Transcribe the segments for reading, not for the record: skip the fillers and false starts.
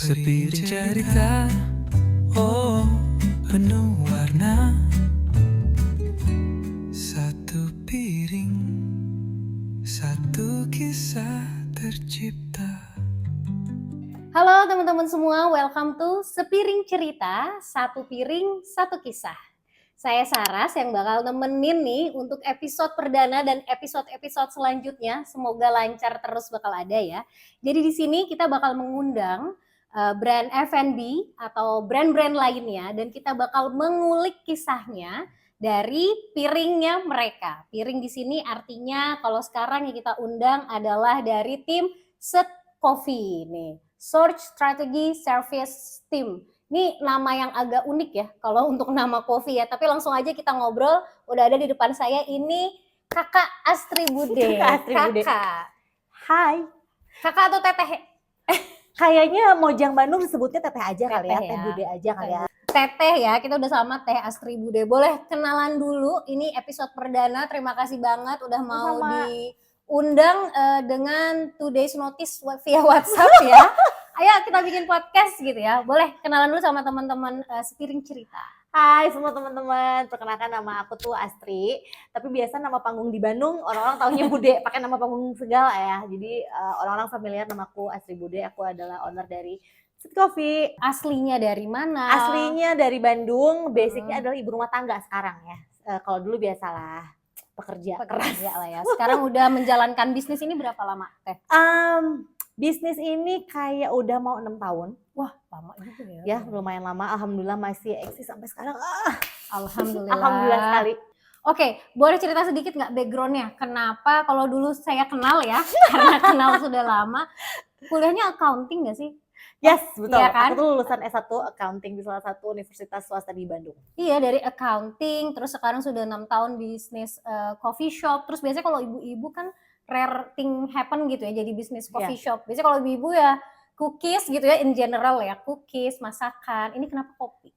Sepiring cerita, oh penuh warna. Satu piring, satu kisah tercipta. Halo teman-teman semua, welcome to Sepiring Cerita, Satu Piring, Satu Kisah. Saya Saras yang bakal nemenin nih untuk episode perdana dan episode-episode selanjutnya. Semoga lancar terus bakal ada ya. Jadi di sini kita bakal mengundang brand F&B atau brand-brand lainnya dan kita bakal mengulik kisahnya dari piringnya mereka. Piring di sini artinya kalau sekarang yang kita undang adalah dari tim Set Coffee nih. Search Strategy Service Team. Ini nama yang agak unik ya kalau untuk nama coffee ya. Tapi langsung aja kita ngobrol. Udah ada di depan saya ini Kakak Astri Bude. Kakak. Hai. Kakak atau teteh? Kayaknya Mojang Bandung disebutnya teteh aja kali ya, Teteh teh ya. bude aja kali ya. Teteh ya, kita udah sama Teh Astri Bude. Boleh kenalan dulu, ini episode perdana. Terima kasih banget udah mau diundang dengan 2 days notice via WhatsApp ya. Ayo kita bikin podcast gitu ya. Boleh kenalan dulu sama teman-teman Sepiring Cerita. Hai semua teman-teman, perkenalkan nama aku tuh Astri. Tapi biasa nama panggung di Bandung orang-orang taunya Bude, pakai nama panggung segala ya. Jadi orang-orang familiar namaku Astri Bude. Aku adalah owner dari Set Coffee. Aslinya dari mana? Aslinya dari Bandung, basicnya adalah ibu rumah tangga sekarang ya. Kalau dulu biasalah pekerja keras lah ya. Sekarang udah menjalankan bisnis ini berapa lama, Teh? Bisnis ini kayak udah mau 6 tahun. Wah, lama juga ya. Ya, lumayan lama. Alhamdulillah masih eksis sampai sekarang. Alhamdulillah. Alhamdulillah sekali. Oke, boleh cerita sedikit nggak backgroundnya? Kenapa kalau dulu saya kenal ya, karena kenal sudah lama, kuliahnya accounting nggak sih? Yes, betul. Iya kan? Aku tuh lulusan S1 accounting di salah satu universitas swasta di Bandung. Iya, dari accounting, terus sekarang sudah 6 tahun bisnis coffee shop. Terus biasanya kalau ibu-ibu kan rare thing happen gitu ya, jadi bisnis coffee shop. Biasanya kalau ibu-ibu ya cookies gitu ya, in general ya, cookies, masakan. Ini kenapa kopi?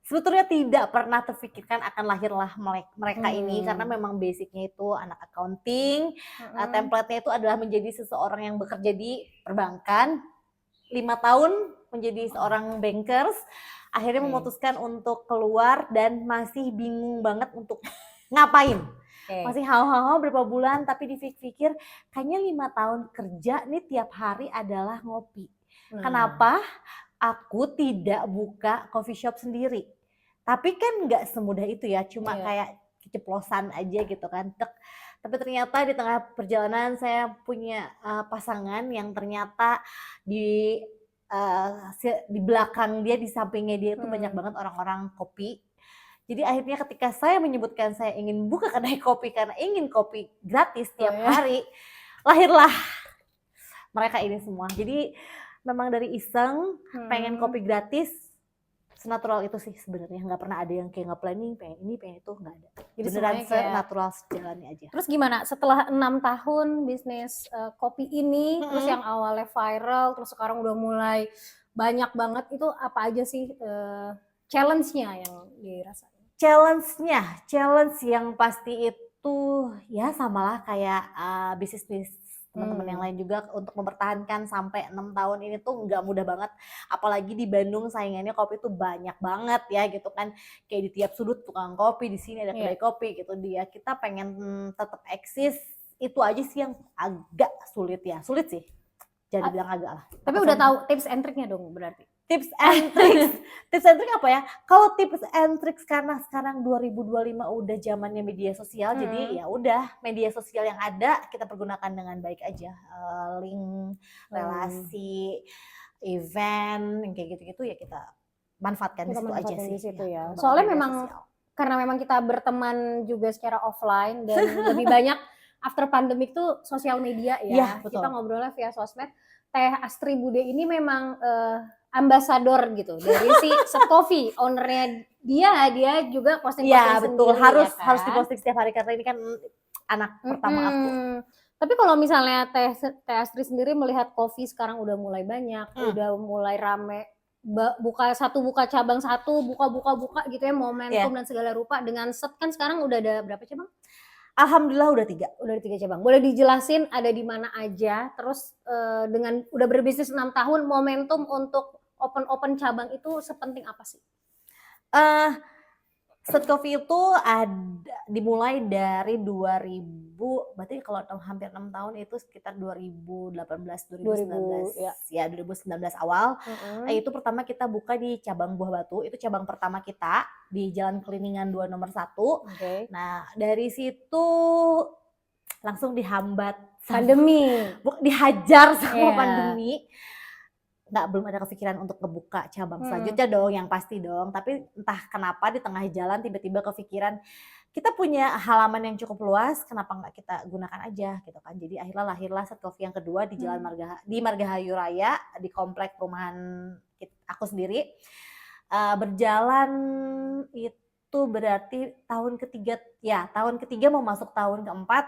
Sebetulnya tidak pernah terfikirkan akan lahirlah mereka ini, karena memang basicnya itu anak accounting. Template-nya itu adalah menjadi seseorang yang bekerja di perbankan, 5 tahun menjadi seorang bankers, akhirnya memutuskan untuk keluar dan masih bingung banget untuk ngapain. Masih hao-hao berapa bulan, tapi dipikir kayaknya 5 tahun kerja nih tiap hari adalah ngopi. Kenapa aku tidak buka coffee shop sendiri? Tapi kan nggak semudah itu ya, cuma kayak keceplosan aja gitu kan. Tapi ternyata di tengah perjalanan saya punya pasangan yang ternyata di belakang dia, di sampingnya dia itu banyak banget orang-orang kopi. Jadi akhirnya ketika saya menyebutkan saya ingin buka kedai kopi karena ingin kopi gratis tiap hari, lahirlah mereka ini semua. Jadi memang dari iseng pengen kopi gratis, senatural itu sih sebenarnya. Nggak pernah ada yang kayak nge-planning pengen ini pengen itu, nggak ada. Jadi beneran senatural sejalannya aja. Terus gimana setelah 6 tahun bisnis kopi ini, terus yang awalnya viral, terus sekarang udah mulai banyak banget, itu apa aja sih challenge-nya yang dirasain? Challenge yang pasti itu ya samalah kayak bisnis teman-teman yang lain juga, untuk mempertahankan sampai 6 tahun ini tuh nggak mudah banget. Apalagi di Bandung saingannya kopi tuh banyak banget ya gitu kan. Kayak di tiap sudut tukang kopi, di sini ada kedai kopi gitu. Kita pengen tetap eksis, itu aja sih yang agak sulit ya. Sulit sih. Jangan dibilang agak lah. Tapi udah tahu tips and triknya dong berarti. Tips and tricks. Tips and trick apa ya? Kalau tips and tricks karena sekarang 2025 udah zamannya media sosial, jadi ya udah media sosial yang ada kita pergunakan dengan baik aja. Link, relasi, event, yang kayak gitu-gitu ya kita manfaatkan di situ aja sih. Ya. Soalnya memang karena memang kita berteman juga secara offline dan lebih banyak after pandemic tuh sosial media ya. Kita ngobrolnya via sosmed. Teh Astri Bude ini memang ambasador gitu dari si Set Coffee, ownernya dia juga posting ya, betul sendiri, harus diposting setiap hari karena ini kan anak pertama aku. Tapi kalau misalnya Teh Astri sendiri melihat coffee sekarang udah mulai banyak, udah mulai rame, buka cabang satu, buka gitu ya, momentum dan segala rupa, dengan Set kan sekarang udah ada berapa cabang? Alhamdulillah udah 3. Udah di 3 cabang. Boleh dijelasin ada di mana aja? Terus dengan udah berbisnis 6 tahun, momentum untuk open cabang itu sepenting apa sih? Eh Set Coffee itu dimulai dari 2000, berarti kalau hampir 6 tahun itu sekitar 2018, 2019, 2000, ya. ya 2019 awal. Itu pertama kita buka di cabang Buah Batu, itu cabang pertama kita di Jalan Keliningan 2 nomor 1. Oke. Nah dari situ langsung dihambat Pandemi. dihajar sama Iya. pandemi. Belum ada kepikiran untuk ngebuka cabang selanjutnya dong, yang pasti dong. Tapi entah kenapa di tengah jalan tiba-tiba kepikiran, kita punya halaman yang cukup luas, kenapa nggak kita gunakan aja gitu kan. Jadi akhirnya lahirlah Set Coffee yang kedua di Jalan Margahayu Raya, di komplek perumahan aku sendiri. Berjalan itu berarti tahun ketiga mau masuk tahun keempat.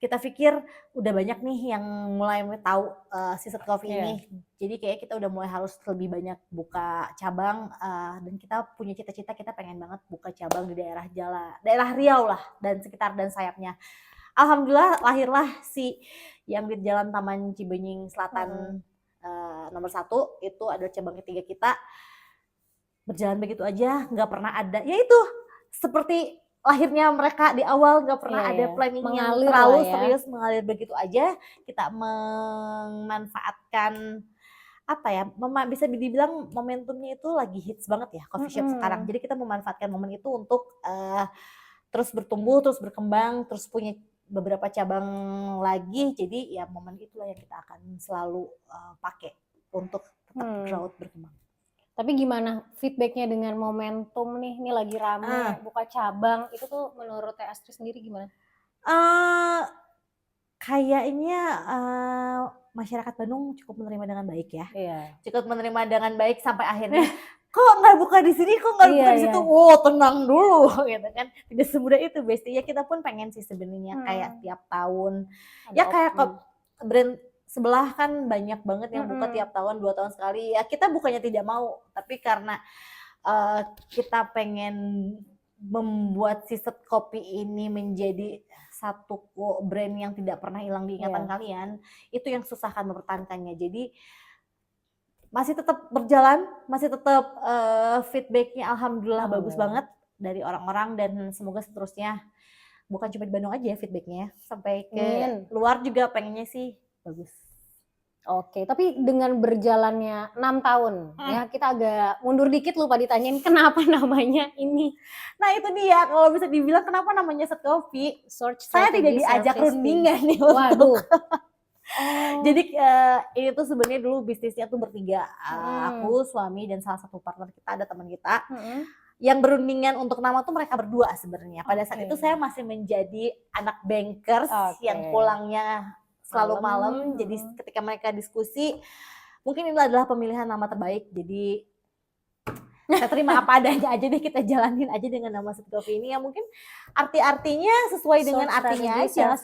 Kita pikir udah banyak nih yang mulai tahu si Set Coffee ini. Jadi kayak kita udah mulai harus lebih banyak buka cabang, dan kita punya cita-cita kita pengen banget buka cabang di daerah Riau lah dan sekitar dan sayapnya. Alhamdulillah lahirlah yang di Jalan Taman Cibenying Selatan nomor 1, itu adalah cabang ketiga kita. Berjalan begitu aja, nggak pernah ada. Ya itu seperti lahirnya mereka di awal, nggak pernah ada planning yang terlalu serius, mengalir begitu aja. Kita memanfaatkan bisa dibilang momentumnya itu lagi hits banget ya coffee shop sekarang. Jadi kita memanfaatkan momen itu untuk terus bertumbuh, terus berkembang, terus punya beberapa cabang lagi. Jadi ya momen itulah yang kita akan selalu pakai untuk tetap growth, berkembang. Tapi gimana feedbacknya dengan momentum nih? Ini lagi rame buka cabang, itu tuh menurut Teh Astri sendiri gimana? Kayaknya masyarakat Bandung cukup menerima dengan baik ya. Cukup menerima dengan baik sampai akhirnya kok nggak buka di sini, kok nggak buka di situ. Tenang dulu gitu kan. Tidak semudah itu Besti. Ya kita pun pengen sih sebenarnya kayak tiap tahun. Ya kayak brand sebelah kan banyak banget yang buka tiap tahun, 2 tahun sekali. Ya kita bukannya tidak mau, tapi karena kita pengen membuat si Set Coffee ini menjadi satu brand yang tidak pernah hilang di ingatan kalian, itu yang susah kan mempertahankannya. Jadi masih tetap berjalan, masih tetap feedbacknya alhamdulillah bagus banget dari orang-orang, dan semoga seterusnya bukan cuma di Bandung aja feedbacknya, sampai ke luar juga pengennya sih bagus. Oke, tapi dengan berjalannya 6 tahun ya, kita agak mundur dikit lupa ditanyain kenapa namanya ini. Nah itu dia, kalau bisa dibilang kenapa namanya Set Coffee. Saya tidak diajak rundingan nih untuk. Jadi ini tuh sebenarnya dulu bisnisnya tuh bertiga, aku, suami, dan salah satu partner kita, ada teman kita. Yang berundingan untuk nama tuh mereka berdua sebenarnya. Pada saat itu saya masih menjadi anak bankers yang pulangnya selalu malam. Jadi ketika mereka diskusi, mungkin ini adalah pemilihan nama terbaik. Jadi kita terima apa adanya aja deh, kita jalanin aja dengan nama Set Coffee ini yang mungkin artinya sesuai dengan artinya aja.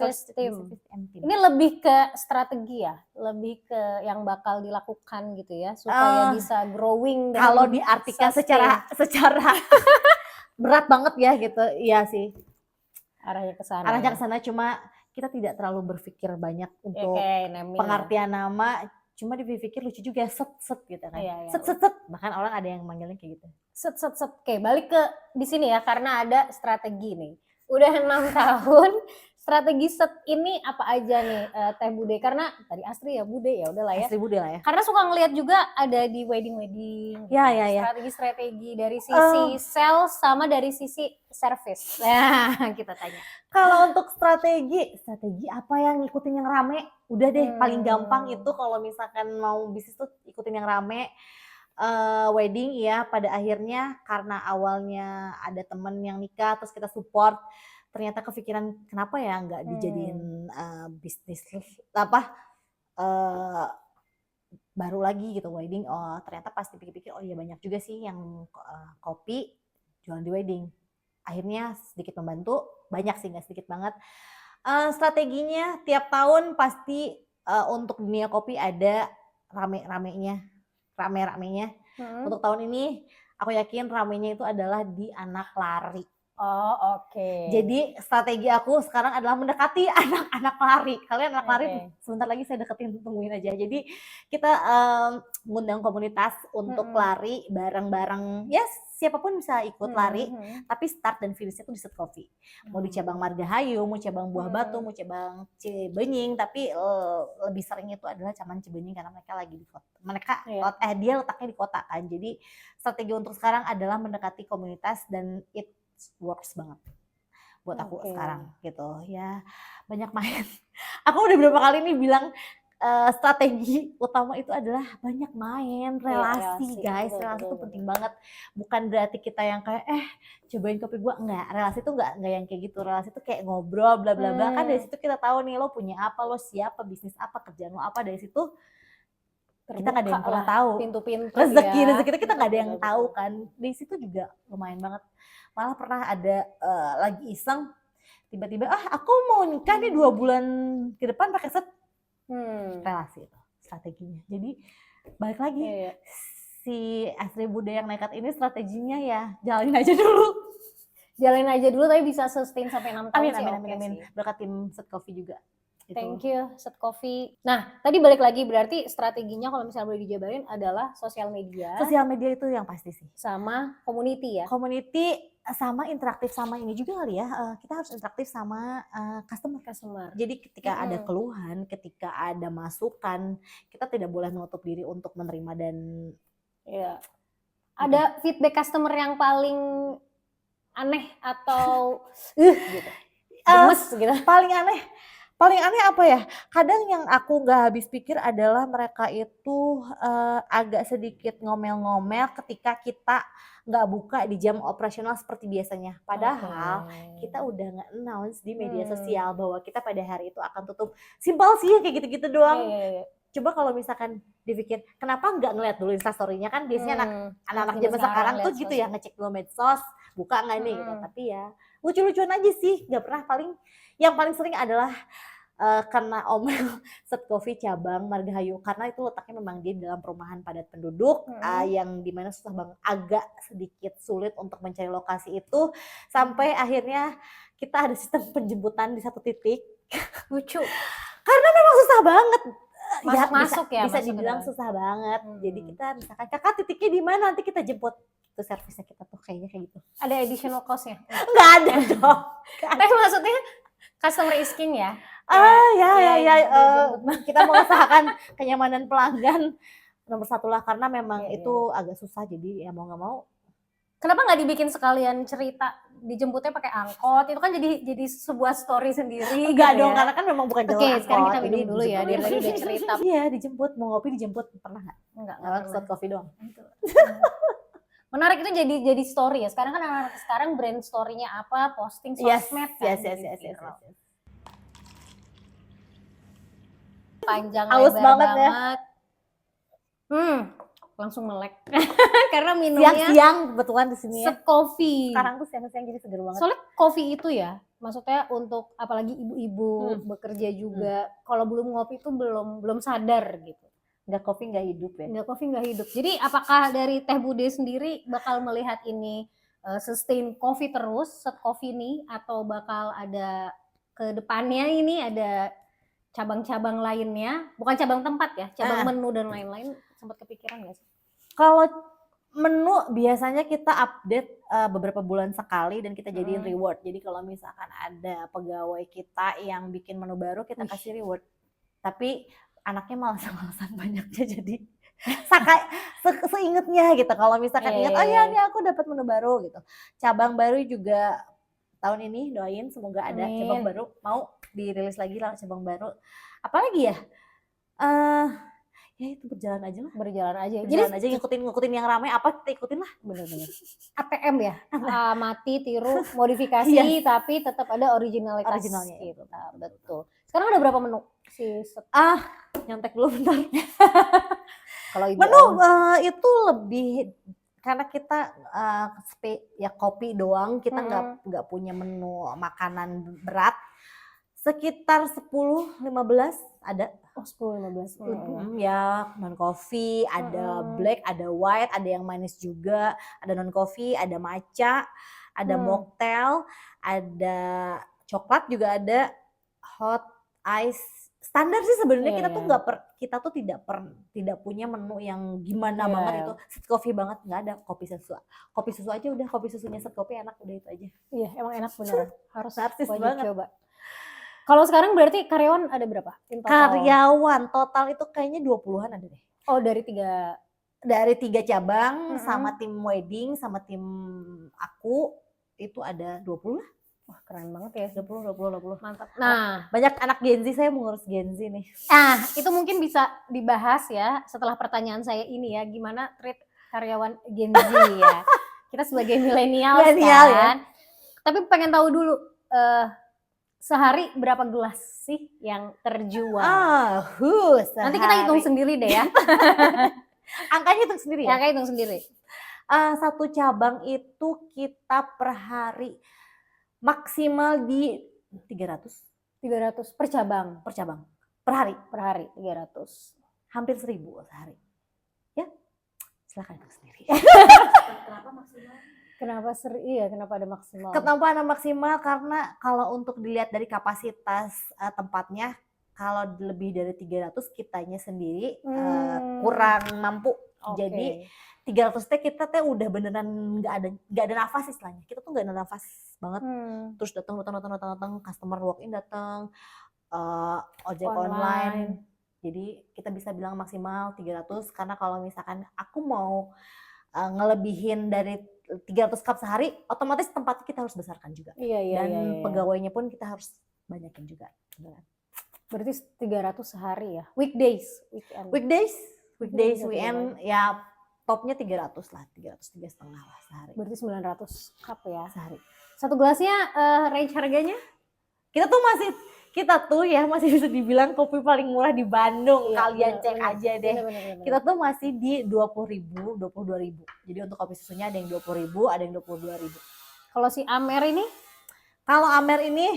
Ini lebih ke strategi ya, lebih ke yang bakal dilakukan gitu ya, supaya bisa growing. Kalau diartikan secara berat banget ya gitu, iya sih. Arahnya ke sana. Cuma kita tidak terlalu berpikir banyak untuk pengertian nama, cuma dipikir lucu juga, set gitu kan. Set, bahkan orang ada yang manggilnya kayak gitu. Set. Oke, balik ke di sini ya, karena ada strategi nih. Udah 6 tahun, strategi Set ini apa aja nih Teh Bude? Karena tadi Astri ya Bude, ya udahlah ya. Astri Bude lah ya. Karena suka ngelihat juga ada di wedding. Ya. Strategi dari sisi sales sama dari sisi service. Nah, kita tanya. Kalau untuk strategi apa yang ngikutin yang rame? Udah deh, paling gampang itu kalau misalkan mau bisnis tuh ikutin yang rame. Wedding ya, pada akhirnya karena awalnya ada temen yang nikah terus kita support, ternyata kepikiran kenapa ya nggak dijadiin bisnis baru lagi gitu wedding. Ternyata pas dipikir-pikir iya banyak juga sih yang kopi jualan di wedding. Akhirnya sedikit membantu, banyak sih nggak sedikit banget. Strateginya tiap tahun pasti untuk dunia kopi ada rame-ramenya. Untuk tahun ini aku yakin ramenya itu adalah di anak lari. Oh, oke. Jadi strategi aku sekarang adalah mendekati anak-anak lari. Kalian anak lari Oke. sebentar lagi saya deketin, tungguin aja. Jadi kita ngundang komunitas untuk lari bareng-bareng. Ya siapapun bisa ikut lari, tapi start dan finishnya tuh di Set Coffee. Mau di cabang Margahayu, mau cabang Buah Batu, mau cabang Cibenying, tapi lebih sering itu adalah cabang Cibenying karena mereka lagi di kota. Dia letaknya di kota kan. Jadi strategi untuk sekarang adalah mendekati komunitas dan it works banget buat aku sekarang gitu ya, banyak main. Aku udah berapa kali nih bilang strategi utama itu adalah banyak main, relasi guys, relasi itu penting banget. Bukan berarti kita yang kayak cobain kopi gua, enggak, relasi itu enggak yang kayak gitu. Relasi itu kayak ngobrol bla bla bla, kan dari situ kita tahu nih lo punya apa, lo siapa, bisnis apa, kerjaan lo apa, dari situ kita nggak ada yang pernah tahu pintu-pintu rezeki itu kita nggak ada yang tahu kan. Di situ juga lumayan banget. Malah pernah ada lagi iseng tiba-tiba aku mau nikah nih 2 bulan ke depan pakai Set. Relasi itu strateginya. Jadi balik lagi si Astri Bunda yang nekat ini strateginya ya jalanin aja dulu tapi bisa sustain sampai 6 tahun. Amin. Berkat tim Set Coffee juga. Thank you, Set Coffee. Nah, tadi balik lagi berarti strateginya kalau misalnya boleh dijabarin adalah sosial media. Sosial media itu yang pasti sih. Sama community ya. Community sama interaktif sama ini juga kali ya. Kita harus interaktif sama customer. Jadi ketika ada keluhan, ketika ada masukan, kita tidak boleh menutup diri untuk menerima dan ada feedback customer yang paling aneh atau gitu. Gemes gitu. Paling aneh apa ya? Kadang yang aku nggak habis pikir adalah mereka itu agak sedikit ngomel-ngomel ketika kita nggak buka di jam operasional seperti biasanya. Padahal kita udah nggak announce di media sosial bahwa kita pada hari itu akan tutup. Simpel sih kayak gitu-gitu doang. Coba kalau misalkan dipikir, kenapa nggak ngeliat dulu instastory-nya, kan biasanya anak-anak zaman sekarang tuh gitu ya, ngecek dulu medsos, buka nggak nih gitu. Tapi ya lucu-lucuan aja sih, nggak pernah. Yang paling sering adalah karena omel Set Coffee cabang Margahayu, karena itu letaknya memang di dalam perumahan padat penduduk yang dimana susah banget, agak sedikit sulit untuk mencari lokasi itu, sampai akhirnya kita ada sistem penjemputan di satu titik. Lucu. Karena memang susah banget. Bisa dibilang susah banget. Jadi kita misalkan, kakak titiknya di mana, nanti kita jemput. Itu servisnya kita tuh kayaknya kayak gitu. Ada additional cost-nya? Nggak ada dong. Tapi maksudnya customer is king ya? Kita mengusahakan kenyamanan pelanggan nomor satu lah, karena memang itu agak susah, jadi ya mau nggak mau. Kenapa nggak dibikin sekalian cerita dijemputnya pakai angkot? Itu kan jadi sebuah story sendiri. Enggak dong, karena kan memang bukan jalur angkot. Sekarang kita minum dulu ya, dia tadi udah cerita. Iya, dijemput, mau ngopi dijemput, pernah nggak? Enggak Set Coffee doang. Menarik, itu jadi story ya. Sekarang kan anak-anak sekarang brand story-nya apa, posting sosmed kan. Yes. Panjang Aus lebar banget ya. Langsung melek. Karena minumnya siang-siang kebetulan di sini ya. Set Coffee. Sekarang tuh siang-siang jadi seger banget. Soalnya coffee itu ya, maksudnya untuk apalagi ibu-ibu bekerja juga, kalau belum ngopi itu belum sadar gitu. Nggak kopi nggak hidup ya. Nggak kopi nggak hidup. Jadi apakah dari Teh Bude sendiri bakal melihat ini sustain coffee terus, Set Coffee ini, atau bakal ada ke depannya ini ada cabang-cabang lainnya, bukan cabang tempat ya, cabang menu dan lain-lain, sempat kepikiran nggak sih? Kalau menu biasanya kita update beberapa bulan sekali dan kita jadiin reward. Jadi kalau misalkan ada pegawai kita yang bikin menu baru, kita kasih reward. Tapi anaknya malas-malasan banyaknya, jadi seingetnya gitu. Kalau misalkan ingat, oh ya ini aku dapat menu baru gitu. Cabang baru juga tahun ini doain semoga ada cabang baru, mau dirilis lagi lah cabang baru. Apalagi ya? Ya itu berjalan aja. Jadi ngikutin yang ramai, apa kita ikutin lah. Bener-bener. ATM ya, mati, tiru, modifikasi, tapi tetap ada originalnya gitu. Nah, betul. Sekarang ada berapa menu si Set? Nyontek dulu bentar. Kalau menu itu lebih, karena kita ya kopi doang, kita nggak punya menu makanan berat. Sekitar 10-15 ada. 10-15. Ya, non coffee, ada black, ada white, ada yang manis juga, ada non coffee, ada matcha, ada mocktail, ada coklat juga ada, hot ice. Standar sih sebenarnya Iya, kita tuh iya. kita tuh tidak punya menu yang gimana Iya, banget iya. itu. Set coffee banget nggak ada, kopi susu. Kopi susu aja udah, kopi susunya set kopi enak udah itu aja. Iya, emang enak beneran. Harus Narsis wajib banget. coba. Kalau sekarang berarti karyawan ada berapa? In total? Karyawan total itu kayaknya 20-an ada deh. Oh, dari 3. Dari 3 cabang Mm-mm. sama tim wedding sama tim aku itu ada 20 lah. Wah, keren banget ya. 20. Mantap. Nah, Banyak anak Gen Z, saya mengurus Gen Z nih. itu mungkin bisa dibahas ya setelah pertanyaan saya ini ya, gimana treat karyawan Gen Z ya. Kita sebagai milenial Milenial ya. kan. Tapi pengen tahu dulu, sehari berapa gelas sih yang terjual? Nanti kita hitung sendiri deh ya. Angkanya hitung sendiri Ya, ya. kita hitung sendiri. Satu cabang itu kita per hari maksimal di 300 300 per cabang per cabang. Per hari. per hari 300. Hampir 1000 sehari. Ya, silakan hitung sendiri. Kenapa maksimal? Kenapa ada maksimal? Kenapa ada maksimal? Karena kalau untuk dilihat dari kapasitas tempatnya, kalau lebih dari 300 kitanya sendiri kurang mampu. Oke. Jadi 300 teh kita teh udah beneran nggak ada nafas istilahnya. Kita tuh nggak ada nafas banget. Terus datang, customer walk in datang, ojek online. Jadi kita bisa bilang maksimal 300 karena kalau misalkan aku mau ngelebihin dari 300 cup sehari, otomatis tempatnya kita harus besarkan juga. Iya. Dan pegawainya pun kita harus banyakin juga. Berarti 300 sehari ya. Weekdays, weekend. Weekdays, weekend ya topnya 300 lah, 300 3,5 lah sehari. Berarti 900 cup ya. Sehari. Satu gelasnya range harganya? Kita tuh masih bisa dibilang kopi paling murah di Bandung. Iya, Kalian bener, cek bener. aja deh. Bener. Kita tuh masih di 20.000, 22.000. Jadi untuk kopi susunya ada yang 20.000, ada yang 22.000. Kalau si Amer ini Kalau Amer ini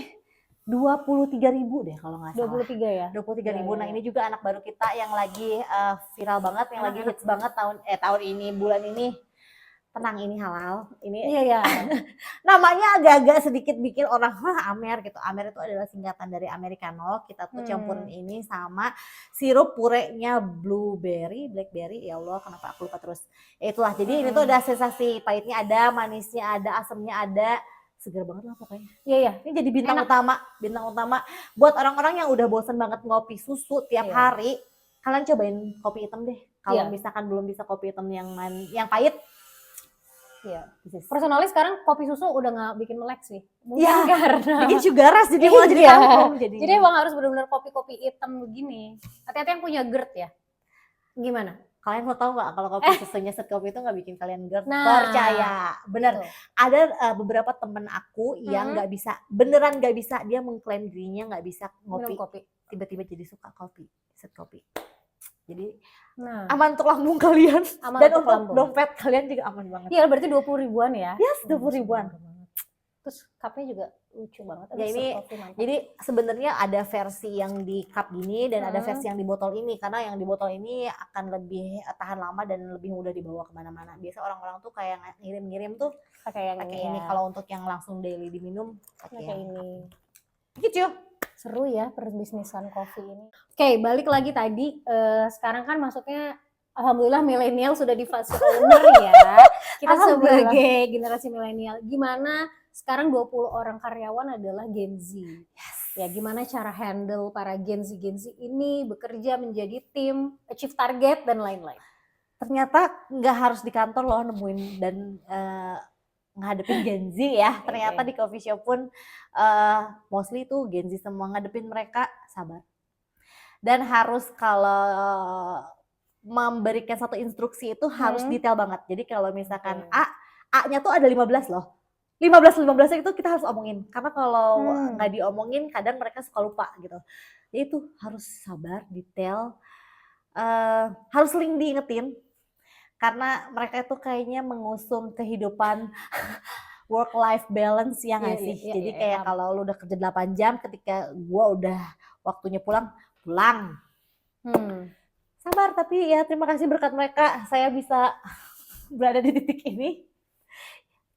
23.000 deh kalau nggak salah. 23 ya. 23.000. Iya. Nah, ini juga anak baru kita yang lagi viral banget, yang lagi hits banget tahun ini, bulan ini. Tenang, ini halal. Ini Iya. namanya agak-agak sedikit bikin orang Amer gitu. Amer itu adalah singkatan dari Americano. Kita tuh campurin ini sama sirup purenya blackberry. Ya Allah, kenapa aku lupa terus. Ya itulah. Jadi ini tuh ada sensasi pahitnya ada, manisnya ada, asamnya ada. Segar banget lah pokoknya. Iya. Ini jadi bintang utama buat orang-orang yang udah bosen banget ngopi susu tiap Iya. hari. Kalian cobain kopi hitam deh. Kalau Iya. misalkan belum bisa kopi hitam yang pahit. Iya. This is- Personally sekarang kopi susu udah nggak bikin melek sih. Mungkin Iya, karena bikin sugar rush jadi malah jadi Iya. kantong jadi. Jadi emang harus benar-benar kopi-kopi hitam begini. Hati-hati yang punya GERD ya. Gimana? Kalian mau tahu nggak kalau kopi susunya set kopi itu nggak bikin kalian GERD? Nah, Percaya, bener. Tuh. Ada beberapa temen aku yang nggak bisa, beneran nggak bisa, dia mengklaim dirinya nggak bisa Minum ngopi, kopi. tiba-tiba jadi suka kopi, set kopi. Jadi Nah, aman untuk lambung kalian aman dan untuk untuk lambung. dompet kalian juga aman banget. Iya berarti 20 ribuan ya. Yes, 20 ribuan. Terus cupnya juga lucu banget. Ya, ini Jadi sebenarnya ada versi yang di cup gini dan ada versi yang di botol ini, karena yang di botol ini akan lebih tahan lama dan lebih mudah dibawa kemana-mana. Biasa orang-orang tuh kayak ngirim-ngirim tuh pakai yang pakai ini. ini. Ya. Kalau untuk yang langsung daily diminum Pakai pakai yang ini. gitu. Seru ya perbisnisan kopi ini. Oke, balik lagi tadi. Sekarang kan maksudnya alhamdulillah milenial sudah di fase owner ya. Kita Alhamdulillah. sebagai generasi milenial, gimana sekarang 20 orang karyawan adalah Gen Z. Ya, gimana cara handle para Gen Z ini bekerja menjadi tim, achieve target dan lain-lain. Ternyata nggak harus di kantor loh nemuin dan ngadepin Gen Z ya. Ternyata di coffee shop pun mostly tuh Gen Z semua, ngadepin mereka sabar. Dan harus kalau memberikan satu instruksi itu harus detail banget. Jadi kalau misalkan A-nya tuh ada 15 loh. 15 itu kita harus omongin. Karena kalau nggak diomongin kadang mereka suka lupa gitu. Jadi itu harus sabar, detail. Harus sering diingetin. Karena mereka itu kayaknya mengusung kehidupan work life balance ya nggak sih. Jadi kayak kalau lu udah kerja 8 jam, ketika gua udah waktunya pulang. Sabar, tapi ya terima kasih berkat mereka saya bisa berada di titik ini.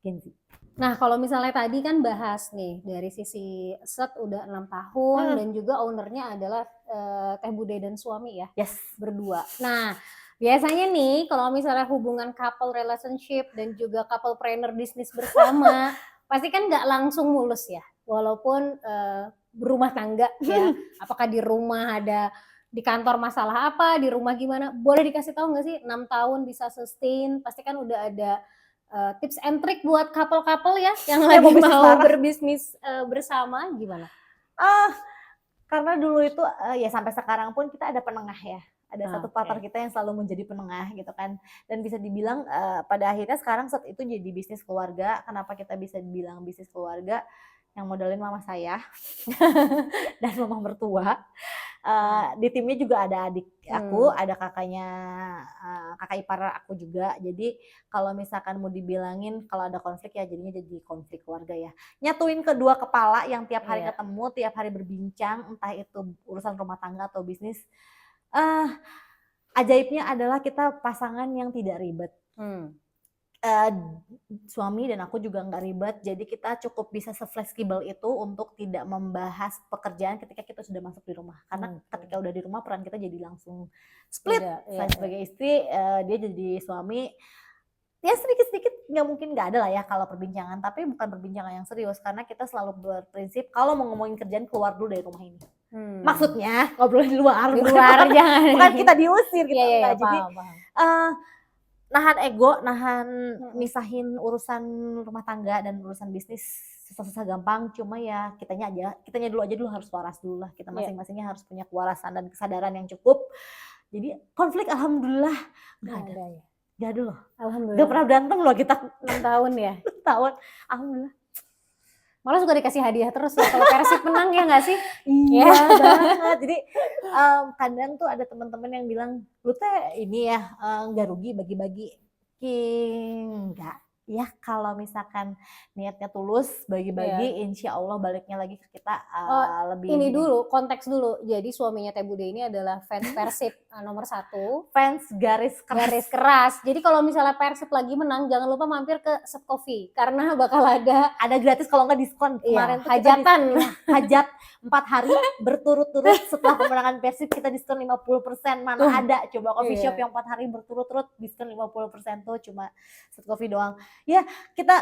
Gen Z. Nah, kalau misalnya tadi kan bahas nih dari sisi Set udah 6 tahun dan juga ownernya adalah Teh Bude dan suami ya, Yes. berdua. Nah, biasanya nih kalau misalnya hubungan couple relationship dan juga couple planner bisnis bersama, pasti kan nggak langsung mulus ya, walaupun berumah tangga ya. Apakah di rumah ada di kantor masalah apa, di rumah gimana? Boleh dikasih tahu nggak sih 6 tahun bisa sustain? Pasti kan udah ada tips and trick buat couple-couple ya yang lagi mau bisnis mau bareng. berbisnis bersama gimana? Karena dulu itu ya sampai sekarang pun kita ada penengah ya. Ada satu Oke. partner kita yang selalu menjadi penengah gitu kan. Dan bisa dibilang pada akhirnya sekarang Set itu jadi bisnis keluarga. Kenapa kita bisa dibilang bisnis keluarga? Yang modalin mama saya dan mama mertua. Di timnya juga ada adik aku, ada kakaknya, kakak ipar aku juga. Jadi kalau misalkan mau dibilangin kalau ada konflik ya jadinya jadi konflik keluarga ya. Nyatuin kedua kepala yang tiap hari Iya. ketemu, tiap hari berbincang, entah itu urusan rumah tangga atau bisnis. Ajaibnya adalah kita pasangan yang tidak ribet. Suami dan aku juga nggak ribet, jadi kita cukup bisa se-fleksibel itu untuk tidak membahas pekerjaan ketika kita sudah masuk di rumah. Karena ketika udah di rumah peran kita jadi langsung split. Beda, iya, Saya sebagai istri, dia jadi suami. Ya sedikit-sedikit nggak mungkin nggak ada lah ya kalau perbincangan, tapi bukan perbincangan yang serius karena kita selalu berprinsip kalau mau ngomongin kerjaan keluar dulu dari rumah ini. Maksudnya ngobrol di luar, di luar jangan. bukan kita diusir gitu. Iya, iya, enggak. Jadi paham. nahan ego, nahan misahin urusan rumah tangga dan urusan bisnis susah-susah gampang. Cuma ya kitanya dulu aja harus waras dulu lah. Kita masing-masingnya harus punya kewarasan dan kesadaran yang cukup. Jadi konflik alhamdulillah nggak ada. Ya. Gak ada loh. Alhamdulillah. Gak pernah berantem loh kita 6 tahun ya. tahun. Alhamdulillah. Malah suka dikasih hadiah terus ya kalau Persib menang ya nggak sih? Iya banget. Jadi kadang tuh ada teman-teman yang bilang, lu teh ini ya nggak rugi bagi-bagi. Enggak. Ya kalau misalkan niatnya tulus bagi-bagi, insya Allah baliknya lagi ke kita lebih. Ini dulu konteks dulu. Jadi suaminya Teh Bude ini adalah fans Persib nomor 1. Fans garis keras. Jadi kalau misalnya Persib lagi menang, jangan lupa mampir ke Set Coffee karena bakal ada gratis kalau nggak diskon. Kemarin tuh hajatan. Hajat 4 hari berturut-turut setelah kemenangan Persib kita diskon 50%. Mana ada coba coffee shop yang 4 hari berturut-turut diskon 50% tuh cuma Set Coffee doang. Ya kita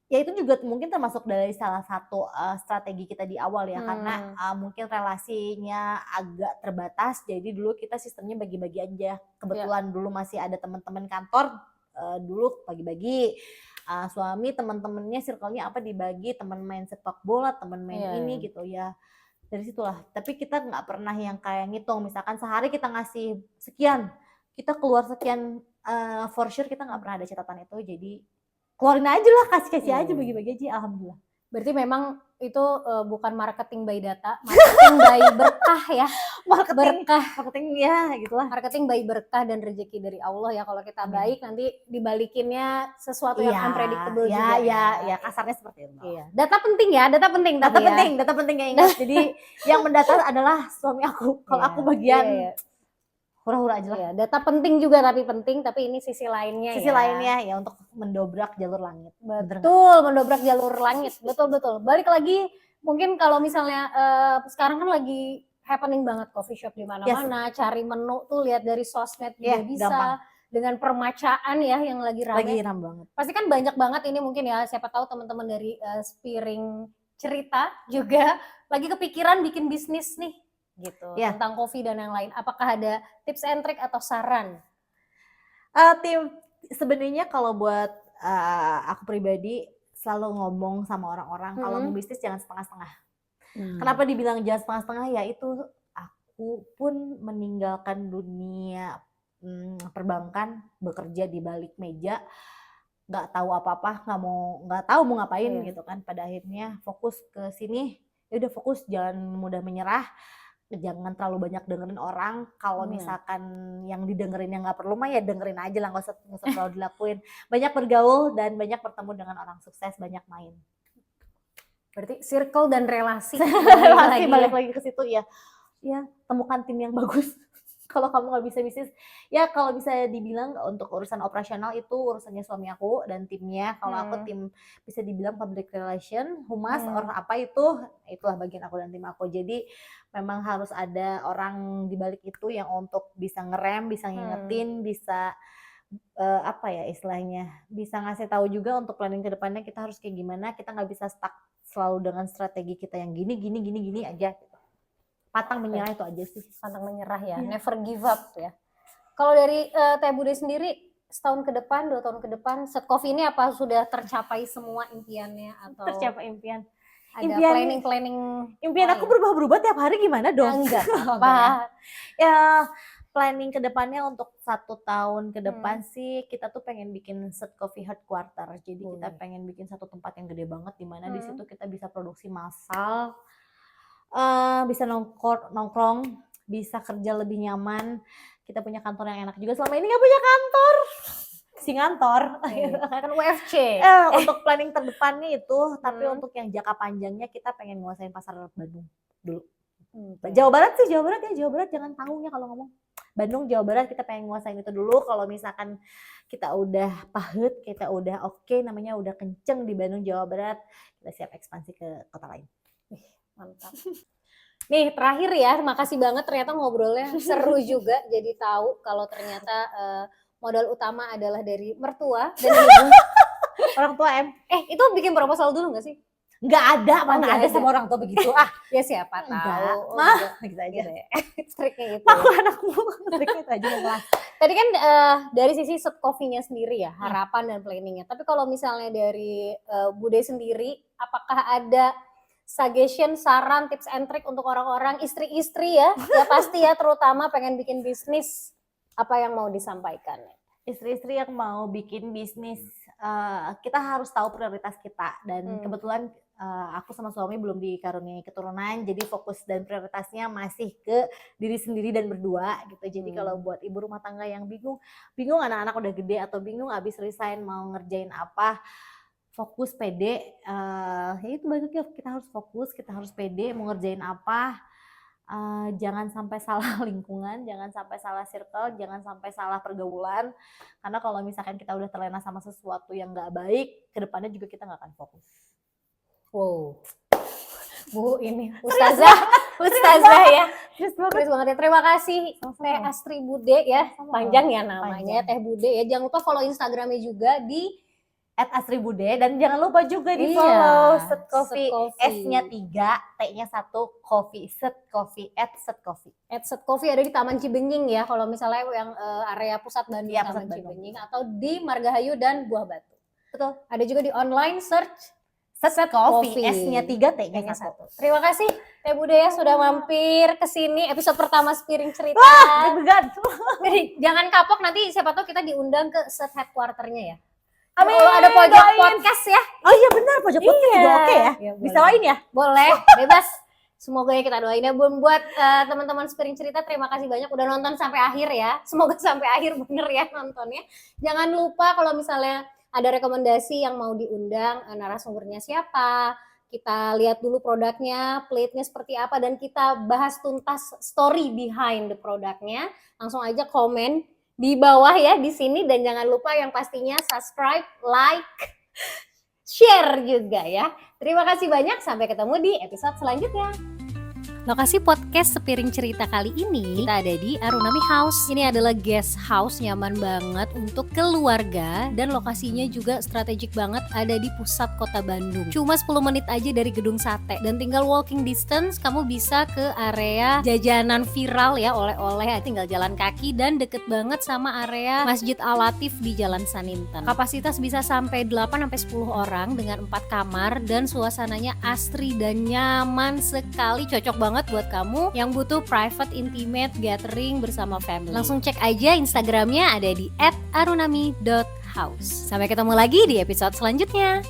ya itu juga mungkin termasuk dari salah satu strategi kita di awal ya karena mungkin relasinya agak terbatas, jadi dulu kita sistemnya bagi-bagi aja. Kebetulan dulu masih ada teman-teman kantor, dulu bagi-bagi. Suami teman-temannya circle-nya apa dibagi, teman main sepak bola, teman main ini gitu ya. Dari situlah. Tapi kita nggak pernah yang kayak ngitung, misalkan sehari kita ngasih sekian, kita keluar sekian, for sure kita nggak pernah ada catatan itu. Jadi keluarin aja lah, kasih aja, bagi-bagi aja, alhamdulillah. Berarti memang itu bukan marketing by data, marketing by berkah ya. Marketing ya gitulah. Marketing by berkah dan rezeki dari Allah ya. Kalau kita baik nanti dibalikinnya sesuatu yang unpredictable juga. Ya kasarnya seperti itu. Iya. Data penting ya, data penting. Data penting ya ingat. Jadi yang mendata adalah suami aku. Kalau aku bagian hura-hura aja lah. Iya, data penting juga tapi ini sisi lainnya Sisi lainnya ya untuk mendobrak jalur langit. Betul, mendobrak jalur langit. Betul. Balik lagi mungkin kalau misalnya sekarang kan lagi happening banget coffee shop di mana-mana, cari menu tuh lihat dari sosmed juga bisa. Gampang. Dengan permacaan ya yang lagi ramai. Lagi ram banget. Pasti kan banyak banget ini mungkin ya, siapa tahu teman-teman dari Sepiring Cerita juga lagi kepikiran bikin bisnis nih. Gitu tentang kopi dan yang lain. Apakah ada tips and trick atau saran? Sebenarnya kalau buat aku pribadi selalu ngomong sama orang-orang kalau mau bisnis jangan setengah-setengah. Kenapa dibilang jangan setengah-setengah? Ya itu aku pun meninggalkan dunia perbankan, bekerja di balik meja, nggak tahu apa-apa, nggak tahu mau ngapain gitu kan. Pada akhirnya fokus ke sini. Ya udah fokus, jangan mudah menyerah. Jangan terlalu banyak dengerin orang. Kalau misalkan yang didengerin yang nggak perlu mah ya dengerin aja lah, nggak usah terlalu dilakuin. Banyak bergaul dan banyak bertemu dengan orang sukses, banyak main. Berarti circle dan relasi. Balik lagi ke situ ya. Ya temukan tim yang bagus. Kalau kamu nggak bisa bisnis, ya kalau bisa dibilang untuk urusan operasional itu urusannya suami aku dan timnya. Kalau aku tim bisa dibilang public relation, humas, or apa itulah bagian aku dan tim aku. Jadi memang harus ada orang di balik itu yang untuk bisa ngerem, bisa ngingetin, bisa apa ya istilahnya, bisa ngasih tahu juga untuk planning ke depannya kita harus kayak gimana. Kita nggak bisa stuck selalu dengan strategi kita yang gini aja. Pantang menyerah itu aja sih. Pantang menyerah ya, never give up ya. Kalau dari Teh Bude sendiri, setahun ke depan, 2 tahun ke depan, Set Coffee ini apa sudah tercapai semua impiannya atau Tercapai impian. ada Impian- planning Impian aku berubah-berubah tiap hari gimana dong? enggak apa. Ya planning ke depannya untuk 1 tahun ke depan sih kita tuh pengen bikin Set Coffee headquarter. Jadi kita pengen bikin satu tempat yang gede banget di mana di situ kita bisa produksi massal, bisa nongkrong, bisa kerja lebih nyaman. Kita punya kantor yang enak juga. Selama ini nggak punya kantor, si ngantor. Kan WFC. Untuk planning terdepannya itu, tapi untuk yang jangka panjangnya kita pengen nguasain pasar Bandung dulu. Jawa Barat jangan tanggung ya kalau ngomong. Bandung, Jawa Barat kita pengen nguasain itu dulu. Kalau misalkan kita udah pahit, kita udah oke, namanya udah kenceng di Bandung, Jawa Barat, kita siap ekspansi ke kota lain. Mantap. Nih terakhir ya, makasih banget ternyata ngobrolnya seru juga. Jadi tahu kalau ternyata modal utama adalah dari mertua dan ibu. Orang tua Itu bikin proposal dulu nggak sih? nggak ada, mana nggak ada ada. sama orang tua begitu. Ya siapa tahu. Enggak. Oh, Mah, enggak. gitu aja. Gitu ya. Triknya gitu. Aku anakmu, triknya itu aja kelas. Tadi kan dari sisi Set Coffee-nya sendiri ya, harapan dan planningnya. Tapi kalau misalnya dari Bude sendiri, apakah ada suggestion, saran, tips and trick untuk orang-orang istri-istri ya pasti ya terutama pengen bikin bisnis, apa yang mau disampaikan? Istri-istri yang mau bikin bisnis, kita harus tahu prioritas kita. Dan kebetulan aku sama suami belum dikaruniai keturunan, jadi fokus dan prioritasnya masih ke diri sendiri dan berdua gitu. Jadi kalau buat ibu rumah tangga yang bingung anak-anak udah gede atau bingung abis resign mau ngerjain apa, fokus pede, ya itu baiknya kita harus fokus, kita harus pede mau ngerjain apa. Jangan sampai salah lingkungan, jangan sampai salah circle, jangan sampai salah pergaulan. Karena kalau misalkan kita udah terlena sama sesuatu yang nggak baik, kedepannya juga kita nggak akan fokus. Wow, Bu ini Ustazah ya. Serius banget ya. Terima kasih Teh Astri Bude ya. Panjang ya namanya Teh Bude ya. Jangan lupa follow Instagramnya juga di @astribude dan jangan lupa juga di follow Set Coffee, S-nya 3, T-nya 1, Coffee, Set Coffee, @Set Coffee. Set Coffee ada di Taman Cibenying ya, kalau misalnya yang area pusat Bandung, Iya, Taman pusat Bandung. Cibenying, atau di Margahayu dan Buah Batu. Betul. Ada juga di online search Set Coffee, S-nya 3, T-nya T-nya 1. 1. Terima kasih Teh Bude ya sudah mampir ke sini episode pertama Sepiring Cerita. Deg-degan. Jadi, jangan kapok, nanti siapa tahu kita diundang ke Set Headquarter-nya ya. Amin, Kalau ada pojok doain. podcast ya. Oh iya benar, pojok podcast juga oke ya. Ya, Bisa boleh. lain ya? Boleh, bebas. Semoga ya kita doain ya. Buat teman-teman Sepiring Cerita, terima kasih banyak udah nonton sampai akhir ya. Semoga sampai akhir bener ya nontonnya. Jangan lupa kalau misalnya ada rekomendasi yang mau diundang, narasumbernya siapa, kita lihat dulu produknya, plate-nya seperti apa, dan kita bahas tuntas story behind the produknya. Langsung aja komen di bawah ya di sini, dan jangan lupa yang pastinya subscribe, like, share juga ya. Terima kasih banyak, sampai ketemu di episode selanjutnya. Lokasi podcast Sepiring Cerita kali ini kita ada di Arunami House. Ini adalah guest house nyaman banget untuk keluarga dan lokasinya juga strategik banget, ada di pusat kota Bandung. Cuma 10 menit aja dari Gedung Sate dan tinggal walking distance kamu bisa ke area jajanan viral ya, oleh-oleh, tinggal jalan kaki dan deket banget sama area Masjid Al-Latif di Jalan Saninten. Kapasitas bisa sampai 8-10 orang dengan 4 kamar dan suasananya asri dan nyaman sekali, cocok banget buat kamu yang butuh private intimate gathering bersama family. Langsung cek aja Instagramnya, ada di @arunami.house. Sampai ketemu lagi di episode selanjutnya.